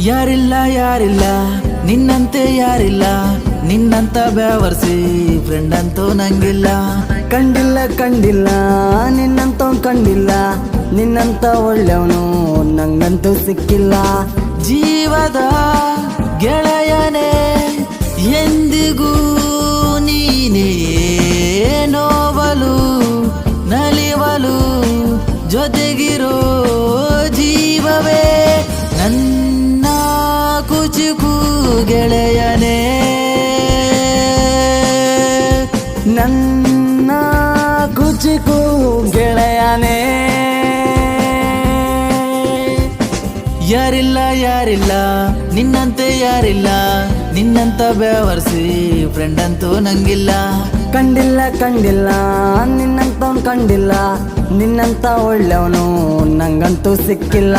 ಯಾರಿಲ್ಲ ಯಾರಿಲ್ಲ ನಿನ್ನಂತೆ ಯಾರಿಲ್ಲ, ನಿನ್ನಂತ ಬೇವರ್ಸಿ ಫ್ರೆಂಡ್ ಅಂತೂ ನಂಗಿಲ್ಲ. ಕಂಡಿಲ್ಲ ಕಂಡಿಲ್ಲ ನಿನ್ನಂತ ಕಂಡಿಲ್ಲ, ನಿನ್ನಂತ ಒಳ್ಳೆಯವನು ನಂಗಂತೂ ಸಿಕ್ಕಿಲ್ಲ. ಜೀವದ ಗೆಳೆಯನೇ ಎಂದಿಗೂ ನೀನೇ, ನೋವಲು ನಲಿವಲು ಜೊತೆಗಿರೋ ಜೀವವೇ ನನ್ನ ಕುಚುಕು ಗೆಳೆಯನೇ, ನನ್ನ ಕುಚಿಕು ಗೆಳೆಯನೇ. ಯಾರಿಲ್ಲ ಯಾರಿಲ್ಲ ನಿನ್ನಂತೆ ಯಾರಿಲ್ಲ, ನಿನ್ನಂತ ಬೇವರ್ಸಿ ಫ್ರೆಂಡ್ ಅಂತೂ ನಂಗಿಲ್ಲ. ಕಂಡಿಲ್ಲ ಕಂಡಿಲ್ಲ ನಿನ್ನಂತ ಕಂಡಿಲ್ಲ, ನಿನ್ನಂತ ಒಳ್ಳೆಯವನು ನಂಗಂತೂ ಸಿಕ್ಕಿಲ್ಲ.